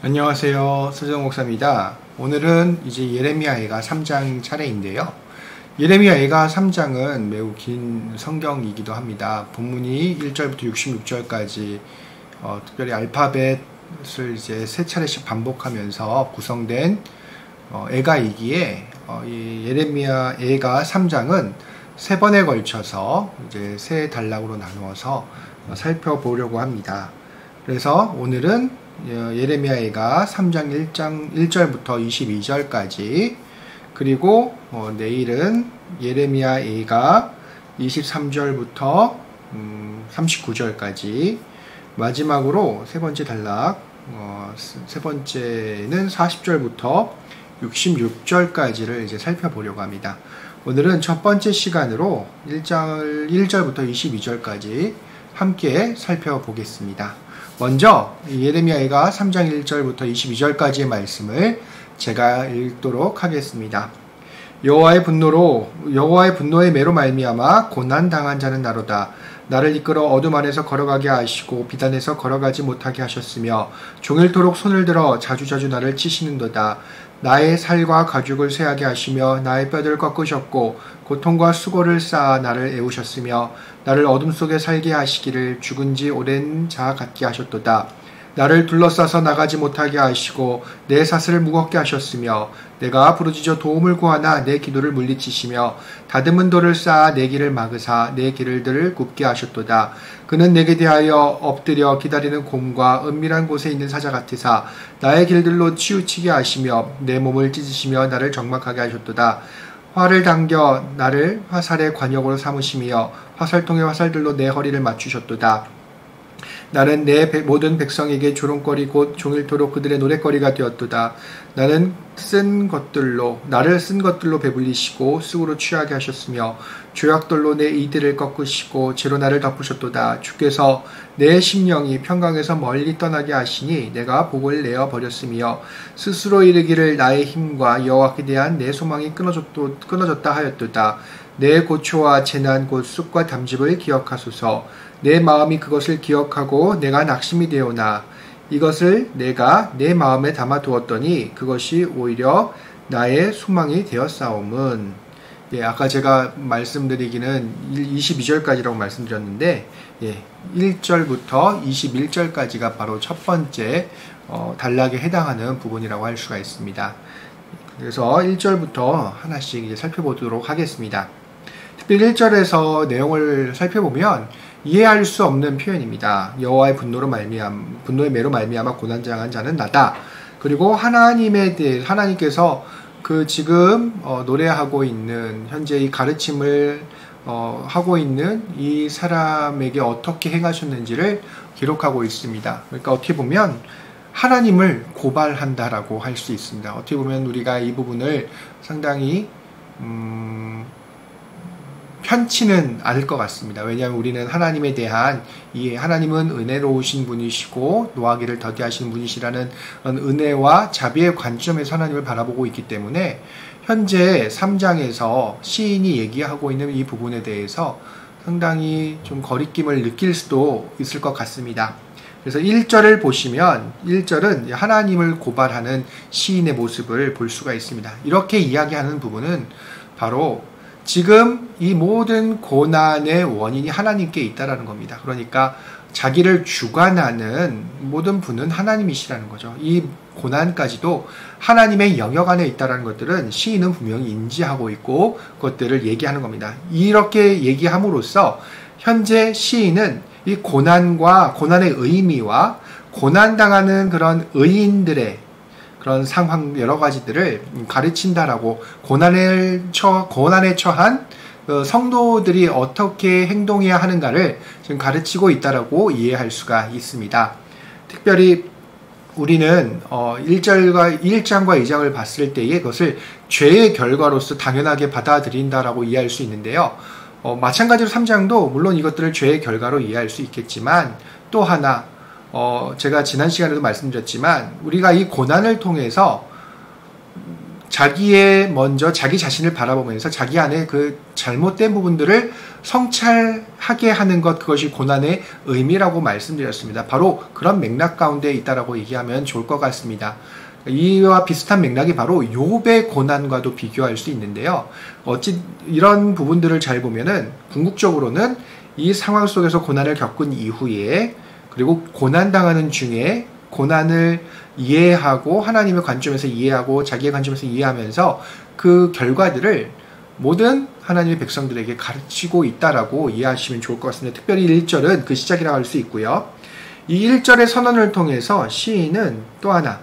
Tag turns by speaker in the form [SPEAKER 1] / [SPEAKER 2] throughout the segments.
[SPEAKER 1] 안녕하세요. 서정 목사입니다. 오늘은 이제 예레미야애가 3장 차례인데요. 예레미야애가 3장은 매우 긴 성경이기도 합니다. 본문이 1절부터 66절까지 특별히 알파벳을 이제 세 차례씩 반복하면서 구성된 애가이기에 이 예레미야애가 3장은 세 번에 걸쳐서 이제 세 단락으로 나누어서 살펴보려고 합니다. 그래서 오늘은 예레미야애가 3장 1절부터 22절까지 그리고 내일은 예레미야애가 23절부터 39절까지 마지막으로 세 번째 단락 세 번째는 40절부터 66절까지를 이제 살펴보려고 합니다. 오늘은 첫 번째 시간으로 1절부터 22절까지 함께 살펴보겠습니다. 먼저 예레미야애가 3장 1절부터 22절까지의 말씀을 제가 읽도록 하겠습니다. 여호와의 분노의 매로 말미암아 고난 당한 자는 나로다. 나를 이끌어 어둠 안에서 걸어가게 하시고 비단에서 걸어가지 못하게 하셨으며 종일토록 손을 들어 자주자주 나를 치시는도다. 나의 살과 가죽을 쇠하게 하시며 나의 뼈를 꺾으셨고 고통과 수고를 쌓아 나를 애우셨으며 나를 어둠 속에 살게 하시기를 죽은 지 오랜 자 같게 하셨도다. 나를 둘러싸서 나가지 못하게 하시고 내 사슬을 무겁게 하셨으며 내가 부르짖어 도움을 구하나 내 기도를 물리치시며 다듬은 돌을 쌓아 내 길을 막으사 내 길들을 굽게 하셨도다. 그는 내게 대하여 엎드려 기다리는 곰과 은밀한 곳에 있는 사자 같으사 나의 길들로 치우치게 하시며 내 몸을 찢으시며 나를 적막하게 하셨도다. 활을 당겨 나를 화살의 관역으로 삼으시며 화살통의 화살들로 내 허리를 맞추셨도다. 나는 내 모든 백성에게 조롱거리 곧 종일토록 그들의 노랫거리가 되었도다. 나를 쓴 것들로 배불리시고 쑥으로 취하게 하셨으며 조약돌로 내 이들을 꺾으시고 재로 나를 덮으셨도다. 주께서 내 심령이 평강에서 멀리 떠나게 하시니 내가 복을 내어 버렸으며 스스로 이르기를 나의 힘과 여호와께 대한 내 소망이 끊어졌다 하였도다. 내 고초와 재난 곧 쑥과 담즙을 기억하소서. 내 마음이 그것을 기억하고 내가 낙심이 되오나 이것을 내가 내 마음에 담아두었더니 그것이 오히려 나의 소망이 되었사옴은. 아까 제가 말씀드리기는 22절까지라고 말씀드렸는데 1절부터 21절까지가 바로 첫 번째 단락에 해당하는 부분이라고 할 수가 있습니다. 그래서 1절부터 하나씩 이제 살펴보도록 하겠습니다. 특별히 1절에서 내용을 살펴보면 이해할 수 없는 표현입니다. 여호와의 분노의 매로 말미암아 고난당한 자는 나다. 그리고 하나님께서 지금 노래하고 있는 현재 이 가르침을 하고 있는 이 사람에게 어떻게 행하셨는지를 기록하고 있습니다. 그러니까 어떻게 보면 하나님을 고발한다라고 할 수 있습니다. 어떻게 보면 우리가 이 부분을 상당히 편치는 않을 것 같습니다. 왜냐하면 우리는 하나님에 대한 하나님은 은혜로우신 분이시고 노하기를 더디하시는 분이시라는 은혜와 자비의 관점에서 하나님을 바라보고 있기 때문에 현재 3장에서 시인이 얘기하고 있는 이 부분에 대해서 상당히 좀 거리낌을 느낄 수도 있을 것 같습니다. 그래서 1절을 보시면 1절은 하나님을 고발하는 시인의 모습을 볼 수가 있습니다. 이렇게 이야기하는 부분은 바로 지금 이 모든 고난의 원인이 하나님께 있다라는 겁니다. 그러니까 자기를 주관하는 모든 분은 하나님이시라는 거죠. 이 고난까지도 하나님의 영역 안에 있다라는 것들은 시인은 분명히 인지하고 있고 그것들을 얘기하는 겁니다. 이렇게 얘기함으로써 현재 시인은 이 고난의 의미와 고난당하는 그런 의인들의 그런 상황 여러 가지들을 가르친다라고 고난에 처한 성도들이 어떻게 행동해야 하는가를 지금 가르치고 있다라고 이해할 수가 있습니다. 특별히 우리는 1장과 2장을 봤을 때에 그것을 죄의 결과로서 당연하게 받아들인다라고 이해할 수 있는데요. 마찬가지로 3장도 물론 이것들을 죄의 결과로 이해할 수 있겠지만 또 하나 제가 지난 시간에도 말씀드렸지만 우리가 이 고난을 통해서 먼저 자기 자신을 바라보면서 자기 안에 그 잘못된 부분들을 성찰하게 하는 것, 그것이 고난의 의미라고 말씀드렸습니다. 바로 그런 맥락 가운데 있다라고 얘기하면 좋을 것 같습니다. 이와 비슷한 맥락이 바로 욥의 고난과도 비교할 수 있는데요. 이런 부분들을 잘 보면은 궁극적으로는 이 상황 속에서 고난을 겪은 이후에, 그리고 고난당하는 중에 고난을 이해하고 하나님의 관점에서 이해하고 자기의 관점에서 이해하면서 그 결과들을 모든 하나님의 백성들에게 가르치고 있다라고 이해하시면 좋을 것 같습니다. 특별히 1절은 그 시작이라고 할 수 있고요. 이 1절의 선언을 통해서 시인은 또 하나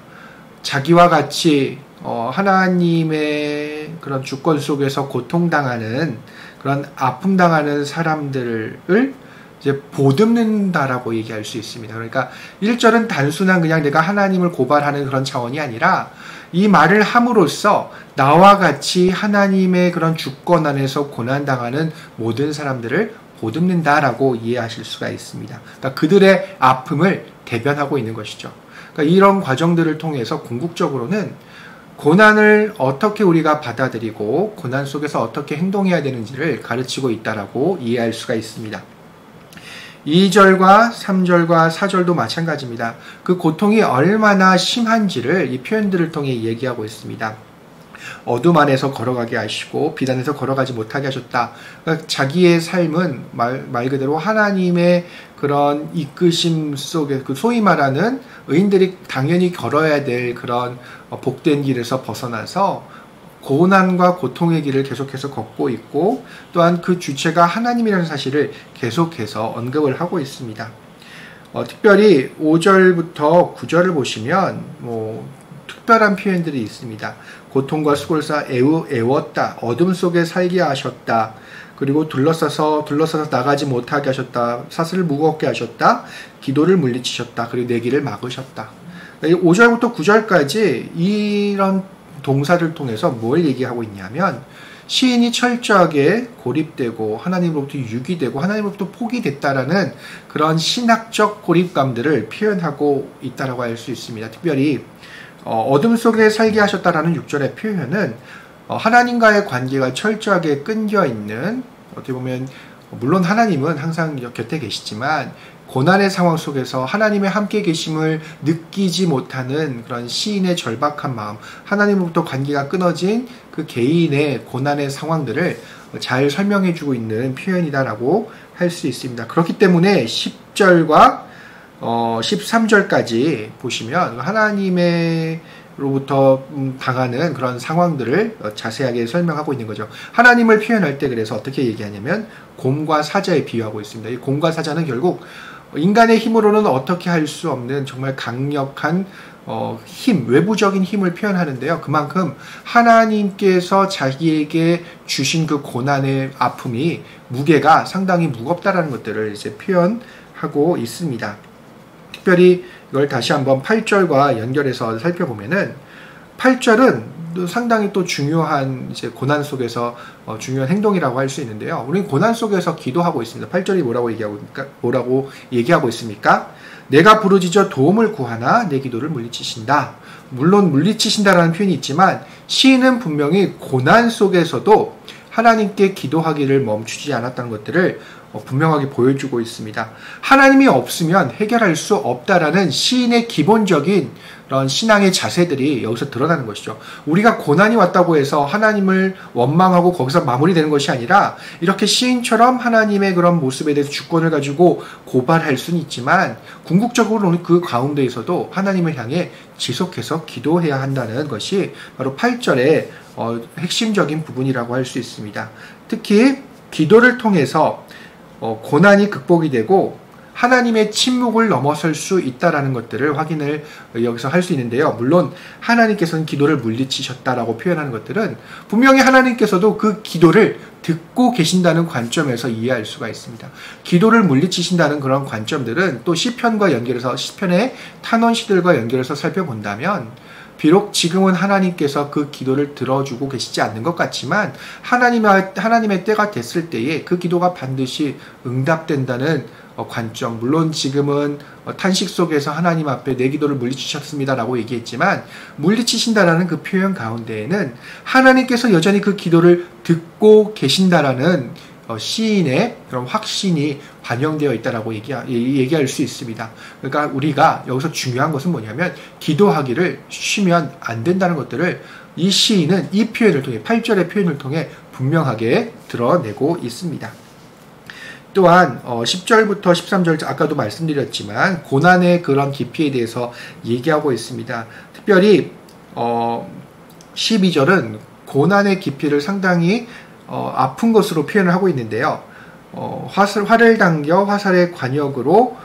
[SPEAKER 1] 자기와 같이 하나님의 그런 주권 속에서 고통당하는, 그런 아픔당하는 사람들을 이제 보듬는다라고 얘기할 수 있습니다. 그러니까 1절은 단순한 그냥 내가 하나님을 고발하는 그런 차원이 아니라, 이 말을 함으로써 나와 같이 하나님의 그런 주권 안에서 고난당하는 모든 사람들을 보듬는다라고 이해하실 수가 있습니다. 그러니까 그들의 아픔을 대변하고 있는 것이죠. 그러니까 이런 과정들을 통해서 궁극적으로는 고난을 어떻게 우리가 받아들이고 고난 속에서 어떻게 행동해야 되는지를 가르치고 있다라고 이해할 수가 있습니다. 2절과 3절과 4절도 마찬가지입니다. 그 고통이 얼마나 심한지를 이 표현들을 통해 얘기하고 있습니다. 어둠 안에서 걸어가게 하시고 빛 안에서 걸어가지 못하게 하셨다. 그러니까 자기의 삶은 말 그대로 하나님의 그런 이끄심 속에, 그 소위 말하는 의인들이 당연히 걸어야 될 그런 복된 길에서 벗어나서 고난과 고통의 길을 계속해서 걷고 있고, 또한 그 주체가 하나님이라는 사실을 계속해서 언급을 하고 있습니다. 특별히 5절부터 9절을 보시면 특별한 표현들이 있습니다. 고통과 수고를 쌓아 애웠다. 어둠 속에 살게 하셨다. 그리고 둘러싸서 나가지 못하게 하셨다. 사슬을 무겁게 하셨다. 기도를 물리치셨다. 그리고 내 길을 막으셨다. 5절부터 9절까지 이런 동사를 통해서 뭘 얘기하고 있냐면, 시인이 철저하게 고립되고 하나님으로부터 유기되고 하나님으로부터 포기됐다라는 그런 신학적 고립감들을 표현하고 있다라고 할 수 있습니다. 특별히 어둠 속에 살게 하셨다라는 6절의 표현은 하나님과의 관계가 철저하게 끊겨 있는, 어떻게 보면 물론 하나님은 항상 곁에 계시지만 고난의 상황 속에서 하나님의 함께 계심을 느끼지 못하는 그런 시인의 절박한 마음, 하나님으로부터 관계가 끊어진 그 개인의 고난의 상황들을 잘 설명해주고 있는 표현이다라고 할 수 있습니다. 그렇기 때문에 10절과 13절까지 보시면 하나님으로부터 당하는 그런 상황들을 자세하게 설명하고 있는 거죠. 하나님을 표현할 때 그래서 어떻게 얘기하냐면 곰과 사자에 비유하고 있습니다. 이 곰과 사자는 결국 인간의 힘으로는 어떻게 할 수 없는 정말 강력한 힘, 외부적인 힘을 표현하는데요. 그만큼 하나님께서 자기에게 주신 그 고난의 아픔이, 무게가 상당히 무겁다라는 것들을 이제 표현하고 있습니다. 특별히 이걸 다시 한번 8절과 연결해서 살펴보면은 8절은 상당히 또 중요한 이제 고난 속에서 중요한 행동이라고 할 수 있는데요. 우리는 고난 속에서 기도하고 있습니다. 8절이 뭐라고 얘기하고 있습니까? 내가 부르짖어 도움을 구하나 내 기도를 물리치신다. 물론 물리치신다라는 표현이 있지만 시인은 분명히 고난 속에서도 하나님께 기도하기를 멈추지 않았다는 것들을 분명하게 보여주고 있습니다. 하나님이 없으면 해결할 수 없다라는 시인의 기본적인 그런 신앙의 자세들이 여기서 드러나는 것이죠. 우리가 고난이 왔다고 해서 하나님을 원망하고 거기서 마무리되는 것이 아니라, 이렇게 시인처럼 하나님의 그런 모습에 대해서 주권을 가지고 고발할 수는 있지만 궁극적으로는 그 가운데에서도 하나님을 향해 지속해서 기도해야 한다는 것이 바로 8절의 핵심적인 부분이라고 할 수 있습니다. 특히 기도를 통해서 고난이 극복이 되고 하나님의 침묵을 넘어설 수 있다라는 것들을 확인을 여기서 할 수 있는데요. 물론 하나님께서는 기도를 물리치셨다라고 표현하는 것들은 분명히 하나님께서도 그 기도를 듣고 계신다는 관점에서 이해할 수가 있습니다. 기도를 물리치신다는 그런 관점들은 또 시편과 연결해서, 시편의 탄원시들과 연결해서 살펴본다면 비록 지금은 하나님께서 그 기도를 들어주고 계시지 않는 것 같지만 하나님의 때가 됐을 때에 그 기도가 반드시 응답된다는 관점. 물론 지금은 탄식 속에서 하나님 앞에 내 기도를 물리치셨습니다라고 얘기했지만 물리치신다라는 그 표현 가운데에는 하나님께서 여전히 그 기도를 듣고 계신다라는 시인의 그런 확신이 반영되어 있다라고 얘기할 수 있습니다. 그러니까 우리가 여기서 중요한 것은 뭐냐면 기도하기를 쉬면 안 된다는 것들을 이 시인은 이 표현을 통해 8절의 표현을 통해 분명하게 드러내고 있습니다. 또한 10절부터 13절 아까도 말씀드렸지만 고난의 그런 깊이에 대해서 얘기하고 있습니다. 특별히 12절은 고난의 깊이를 상당히 아픈 것으로 표현을 하고 있는데요. 활을 당겨 화살의 관역으로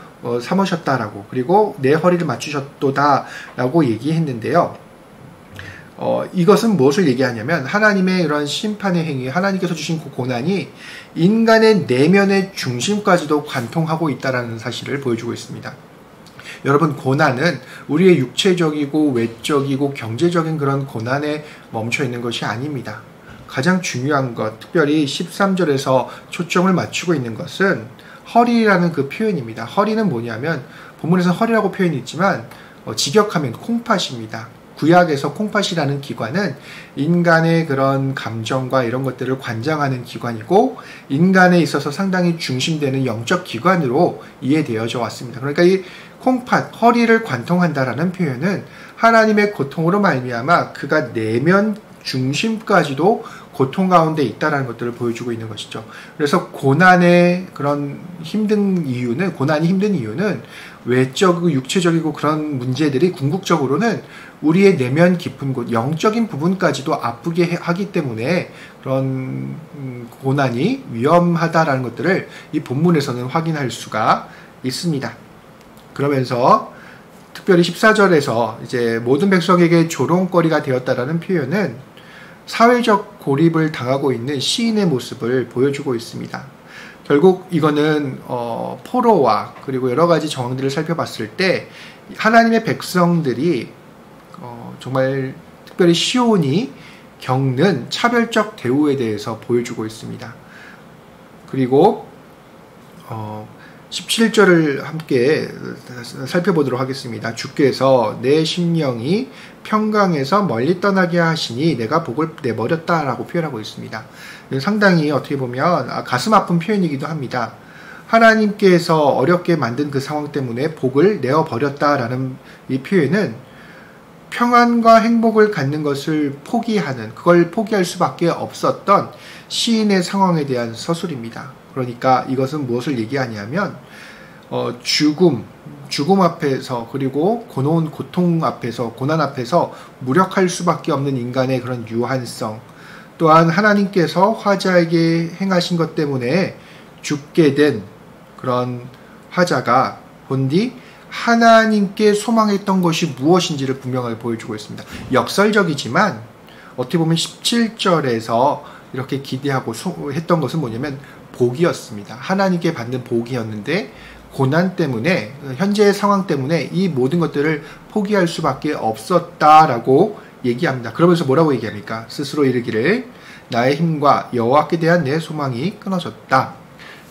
[SPEAKER 1] 삼으셨다라고, 그리고 내 허리를 맞추셨도다라고 얘기했는데요. 이것은 무엇을 얘기하냐면 하나님의 이런 심판의 행위, 하나님께서 주신 그 고난이 인간의 내면의 중심까지도 관통하고 있다는 사실을 보여주고 있습니다. 여러분, 고난은 우리의 육체적이고 외적이고 경제적인 그런 고난에 멈춰 있는 것이 아닙니다. 가장 중요한 것, 특별히 13절에서 초점을 맞추고 있는 것은 허리라는 그 표현입니다. 허리는 뭐냐면 본문에서 허리라고 표현이 있지만 직역하면 콩팥입니다. 구약에서 콩팥이라는 기관은 인간의 그런 감정과 이런 것들을 관장하는 기관이고 인간에 있어서 상당히 중심되는 영적 기관으로 이해되어져 왔습니다. 그러니까 이 콩팥, 허리를 관통한다라는 표현은 하나님의 고통으로 말미암아 그가 내면 중심까지도 고통 가운데 있다라는 것들을 보여주고 있는 것이죠. 그래서 고난이 힘든 이유는 외적이고 육체적이고 그런 문제들이 궁극적으로는 우리의 내면 깊은 곳, 영적인 부분까지도 아프게 하기 때문에 그런 고난이 위험하다라는 것들을 이 본문에서는 확인할 수가 있습니다. 그러면서 특별히 14절에서 이제 모든 백성에게 조롱거리가 되었다라는 표현은 사회적 고립을 당하고 있는 시인의 모습을 보여주고 있습니다. 결국 이거는 포로와 그리고 여러 가지 정황들을 살펴봤을 때 하나님의 백성들이 정말 특별히 시온이 겪는 차별적 대우에 대해서 보여주고 있습니다. 그리고 17절을 함께 살펴보도록 하겠습니다. 주께서 내 심령이 평강에서 멀리 떠나게 하시니 내가 복을 내버렸다라고 표현하고 있습니다. 상당히 어떻게 보면 가슴 아픈 표현이기도 합니다. 하나님께서 어렵게 만든 그 상황 때문에 복을 내어버렸다라는 이 표현은 평안과 행복을 갖는 것을 포기하는, 그걸 포기할 수밖에 없었던 시인의 상황에 대한 서술입니다. 그러니까 이것은 무엇을 얘기하냐면 죽음 앞에서 그리고 고통 앞에서 고난 앞에서 무력할 수밖에 없는 인간의 그런 유한성, 또한 하나님께서 화자에게 행하신 것 때문에 죽게 된 그런 화자가 본디 하나님께 소망했던 것이 무엇인지를 분명하게 보여주고 있습니다. 역설적이지만 어떻게 보면 17절에서 이렇게 기대하고 했던 것은 뭐냐면 복이었습니다. 하나님께 받는 복이었는데 고난 때문에, 현재의 상황 때문에 이 모든 것들을 포기할 수밖에 없었다라고 얘기합니다. 그러면서 뭐라고 얘기합니까? 스스로 이르기를 나의 힘과 여호와께 대한 내 소망이 끊어졌다.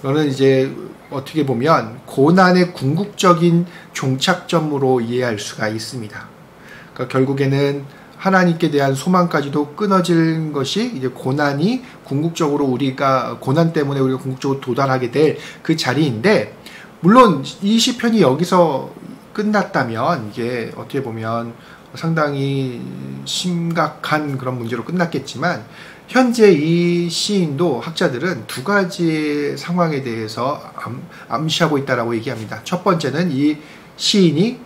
[SPEAKER 1] 이거는 이제 어떻게 보면 고난의 궁극적인 종착점으로 이해할 수가 있습니다. 그러니까 결국에는 하나님께 대한 소망까지도 끊어질 것이 이제 고난이 궁극적으로 고난 때문에 우리가 궁극적으로 도달하게 될 그 자리인데, 물론 이 시편이 여기서 끝났다면 이게 어떻게 보면 상당히 심각한 그런 문제로 끝났겠지만, 현재 이 시인도 학자들은 두 가지 상황에 대해서 암시하고 있다라고 얘기합니다. 첫 번째는 이 시인이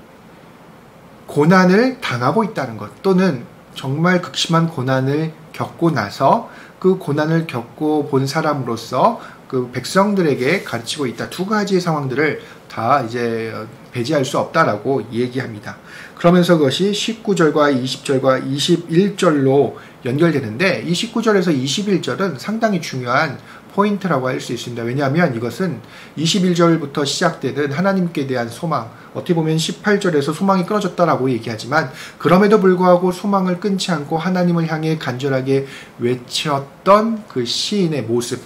[SPEAKER 1] 고난을 당하고 있다는 것, 또는 정말 극심한 고난을 겪고 나서 그 고난을 겪고 본 사람으로서 그 백성들에게 가르치고 있다. 두 가지의 상황들을 다 이제 배제할 수 없다라고 얘기합니다. 그러면서 그것이 19절과 20절과 21절로 연결되는데, 이 19절에서 21절은 상당히 중요한 포인트라고 할 수 있습니다. 왜냐하면 이것은 21절부터 시작되는 하나님께 대한 소망, 어떻게 보면 18절에서 소망이 끊어졌다라고 얘기하지만 그럼에도 불구하고 소망을 끊지 않고 하나님을 향해 간절하게 외쳤던 그 시인의 모습,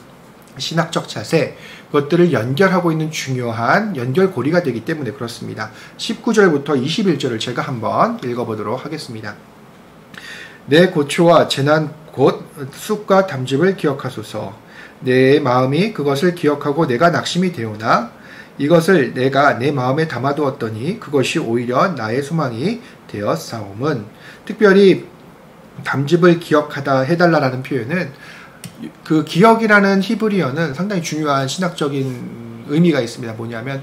[SPEAKER 1] 신학적 자세, 그것들을 연결하고 있는 중요한 연결고리가 되기 때문에 그렇습니다. 19절부터 21절을 제가 한번 읽어보도록 하겠습니다. 내 고초와 재난 곧 쑥과 담즙을 기억하소서. 내 마음이 그것을 기억하고 내가 낙심이 되오나 이것을 내가 내 마음에 담아두었더니 그것이 오히려 나의 소망이 되었사옴은. 특별히 담즙을 기억하다 해달라는 표현은 그 기억이라는 히브리어는 상당히 중요한 신학적인 의미가 있습니다. 뭐냐면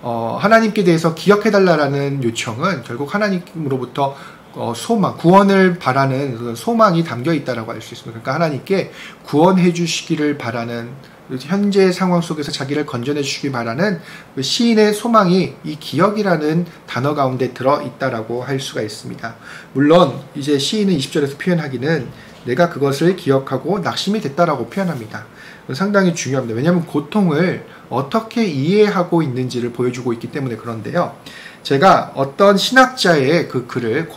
[SPEAKER 1] 하나님께 대해서 기억해달라는 요청은 결국 하나님으로부터 소망, 구원을 바라는 그 소망이 담겨 있다라고 할 수 있습니다. 그러니까 하나님께 구원해 주시기를 바라는, 현재 상황 속에서 자기를 건져내 주시기 바라는 그 시인의 소망이 이 기억이라는 단어 가운데 들어 있다라고 할 수가 있습니다. 물론 이제 시인은 20절에서 표현하기는 내가 그것을 기억하고 낙심이 됐다라고 표현합니다. 상당히 중요합니다. 왜냐하면 고통을 어떻게 이해하고 있는지를 보여주고 있기 때문에 그런데요. 제가 어떤 신학자의 그 글을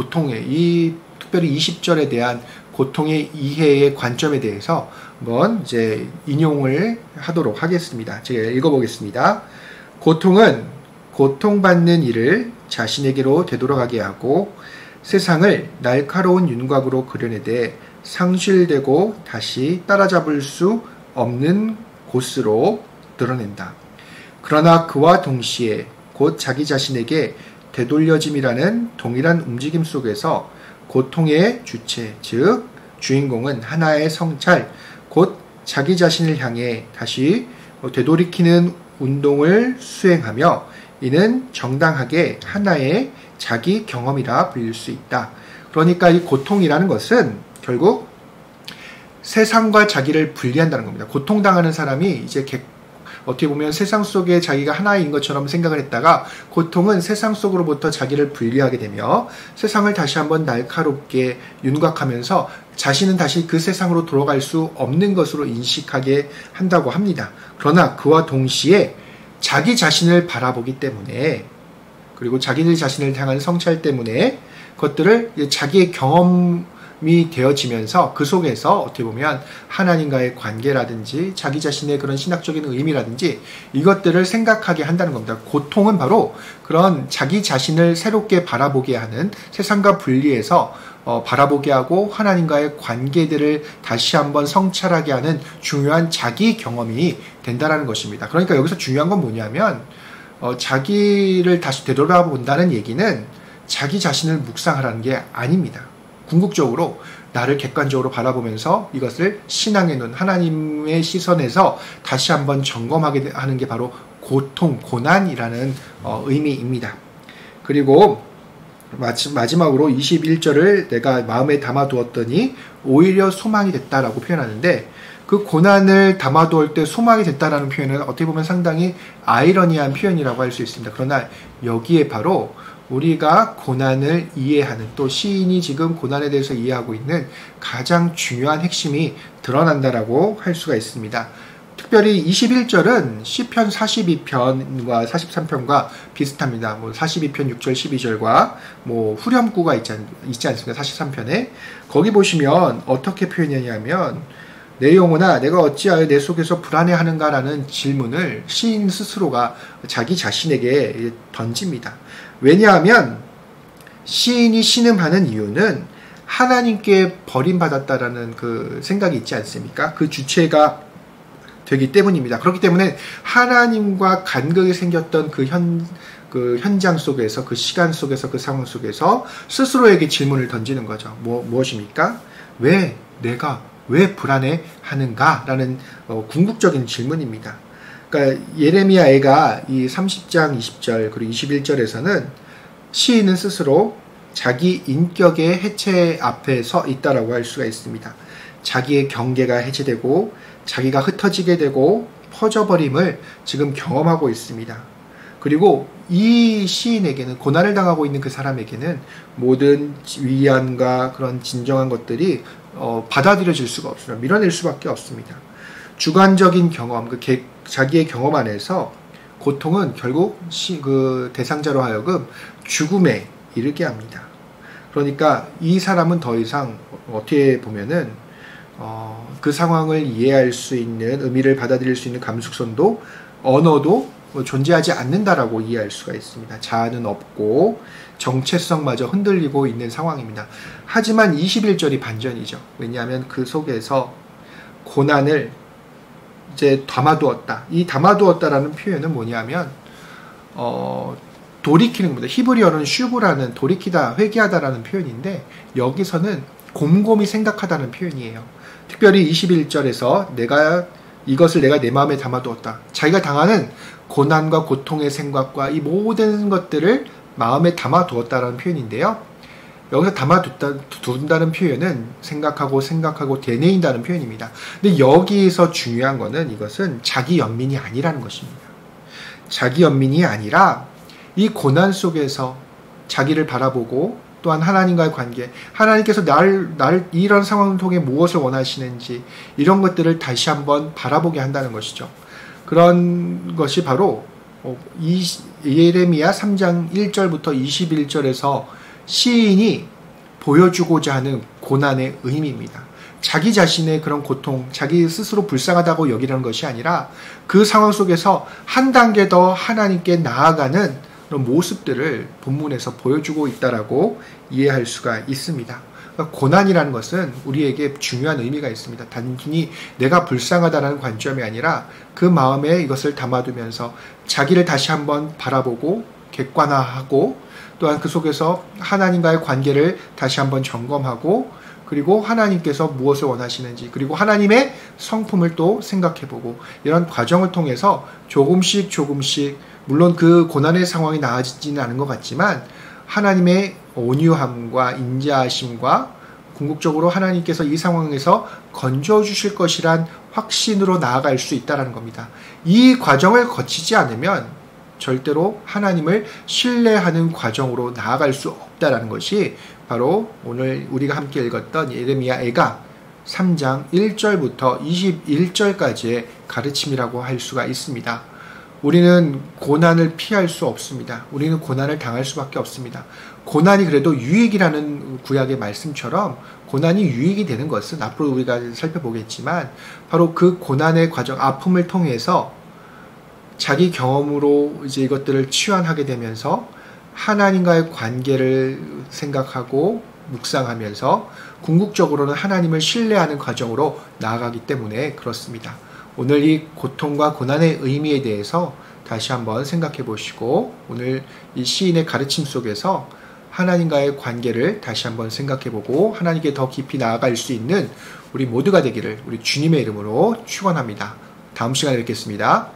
[SPEAKER 1] 특별히 20절에 대한 고통의 이해의 관점에 대해서 한번 이제 인용을 하도록 하겠습니다. 제가 읽어보겠습니다. 고통은 고통받는 이를 자신에게로 되돌아가게 하고 세상을 날카로운 윤곽으로 그려내되 상실되고 다시 따라잡을 수 없는 곳으로 드러낸다. 그러나 그와 동시에 곧 자기 자신에게 되돌려짐이라는 동일한 움직임 속에서 고통의 주체, 즉 주인공은 하나의 성찰, 곧 자기 자신을 향해 다시 되돌이키는 운동을 수행하며 이는 정당하게 하나의 자기 경험이라 불릴 수 있다. 그러니까 이 고통이라는 것은 결국 세상과 자기를 분리한다는 겁니다. 고통당하는 사람이 이제 어떻게 보면 세상 속에 자기가 하나인 것처럼 생각을 했다가 고통은 세상 속으로부터 자기를 분리하게 되며 세상을 다시 한번 날카롭게 윤곽하면서 자신은 다시 그 세상으로 돌아갈 수 없는 것으로 인식하게 한다고 합니다. 그러나 그와 동시에 자기 자신을 바라보기 때문에, 그리고 자기 자신을 향한 성찰 때문에 그것들을 자기의 경험이 되어지면서 그 속에서 어떻게 보면 하나님과의 관계라든지 자기 자신의 그런 신학적인 의미라든지 이것들을 생각하게 한다는 겁니다. 고통은 바로 그런 자기 자신을 새롭게 바라보게 하는, 세상과 분리해서 바라보게 하고 하나님과의 관계들을 다시 한번 성찰하게 하는 중요한 자기 경험이 된다는 것입니다. 그러니까 여기서 중요한 건 뭐냐면 자기를 다시 되돌아본다는 얘기는 자기 자신을 묵상하라는 게 아닙니다. 궁극적으로 나를 객관적으로 바라보면서 이것을 신앙의 눈, 하나님의 시선에서 다시 한번 점검하게 하는 게 바로 고통, 고난이라는 의미입니다. 그리고 마지막으로 21절을 내가 마음에 담아두었더니 오히려 소망이 됐다라고 표현하는데, 그 고난을 담아두을 때 소망이 됐다라는 표현은 어떻게 보면 상당히 아이러니한 표현이라고 할 수 있습니다. 그러나 여기에 바로 우리가 고난을 이해하는, 또 시인이 지금 고난에 대해서 이해하고 있는 가장 중요한 핵심이 드러난다라고 할 수가 있습니다. 특별히 21절은 시편 42편과 43편과 비슷합니다. 42편 6절 12절과 후렴구가 있지 않습니까? 43편에. 거기 보시면 어떻게 표현하냐면 내 영혼아 내가 어찌하여 내 속에서 불안해하는가라는 질문을 시인 스스로가 자기 자신에게 던집니다. 왜냐하면 시인이 신음하는 이유는 하나님께 버림받았다라는 그 생각이 있지 않습니까? 그 주체가 되기 때문입니다. 그렇기 때문에 하나님과 간극이 생겼던 그 현장 속에서, 그 시간 속에서, 그 상황 속에서 스스로에게 질문을 던지는 거죠. 무엇입니까? 왜 불안해 하는가? 라는 궁극적인 질문입니다. 그러니까 예레미야가 이 30장 20절 그리고 21절에서는 시인은 스스로 자기 인격의 해체 앞에 서 있다라고 할 수가 있습니다. 자기의 경계가 해체되고 자기가 흩어지게 되고 퍼져버림을 지금 경험하고 있습니다. 그리고 이 시인에게는, 고난을 당하고 있는 그 사람에게는 모든 위안과 그런 진정한 것들이 받아들여질 수가 없습니다. 밀어낼 수밖에 없습니다. 주관적인 경험, 자기의 경험 안에서 고통은 결국 그 대상자로 하여금 죽음에 이르게 합니다. 그러니까 이 사람은 더 이상 어떻게 보면은 그 상황을 이해할 수 있는, 의미를 받아들일 수 있는 감수성도 언어도 존재하지 않는다라고 이해할 수가 있습니다. 자아는 없고 정체성마저 흔들리고 있는 상황입니다. 하지만 21절이 반전이죠. 왜냐하면 그 속에서 고난을 이제 담아두었다. 이 담아두었다라는 표현은 뭐냐면 돌이키는 겁니다. 히브리어는 슈브라는 돌이키다, 회개하다라는 표현인데 여기서는 곰곰이 생각하다는 표현이에요. 특별히 21절에서 이것을 내가 내 마음에 담아두었다. 자기가 당하는 고난과 고통의 생각과 이 모든 것들을 마음에 담아두었다라는 표현인데요. 여기서 담아둔다는 표현은 생각하고 되뇌인다는 표현입니다. 근데 여기서 중요한 거는 이것은 자기 연민이 아니라는 것입니다. 자기 연민이 아니라 이 고난 속에서 자기를 바라보고 또한 하나님과의 관계, 하나님께서 나를 이런 상황을 통해 무엇을 원하시는지 이런 것들을 다시 한번 바라보게 한다는 것이죠. 그런 것이 바로 예레미야 3장 1절부터 21절에서 시인이 보여주고자 하는 고난의 의미입니다. 자기 자신의 그런 고통, 자기 스스로 불쌍하다고 여기라는 것이 아니라 그 상황 속에서 한 단계 더 하나님께 나아가는 그런 모습들을 본문에서 보여주고 있다라고 이해할 수가 있습니다. 그러니까 고난이라는 것은 우리에게 중요한 의미가 있습니다. 단순히 내가 불쌍하다는 관점이 아니라 그 마음에 이것을 담아두면서 자기를 다시 한번 바라보고 객관화하고 또한 그 속에서 하나님과의 관계를 다시 한번 점검하고 그리고 하나님께서 무엇을 원하시는지 그리고 하나님의 성품을 또 생각해보고 이런 과정을 통해서 조금씩 물론 그 고난의 상황이 나아지지는 않은 것 같지만 하나님의 온유함과 인자하심과 궁극적으로 하나님께서 이 상황에서 건져주실 것이란 확신으로 나아갈 수 있다는 겁니다. 이 과정을 거치지 않으면 절대로 하나님을 신뢰하는 과정으로 나아갈 수 없다는 것이 바로 오늘 우리가 함께 읽었던 예레미야애가 3장 1절부터 21절까지의 가르침이라고 할 수가 있습니다. 우리는 고난을 피할 수 없습니다. 우리는 고난을 당할 수밖에 없습니다. 고난이 그래도 유익이라는 구약의 말씀처럼 고난이 유익이 되는 것은 앞으로 우리가 살펴보겠지만 바로 그 고난의 과정, 아픔을 통해서 자기 경험으로 이제 이것들을 치환하게 되면서 하나님과의 관계를 생각하고 묵상하면서 궁극적으로는 하나님을 신뢰하는 과정으로 나아가기 때문에 그렇습니다. 오늘 이 고통과 고난의 의미에 대해서 다시 한번 생각해 보시고 오늘 이 시인의 가르침 속에서 하나님과의 관계를 다시 한번 생각해 보고 하나님께 더 깊이 나아갈 수 있는 우리 모두가 되기를 우리 주님의 이름으로 축원합니다. 다음 시간에 뵙겠습니다.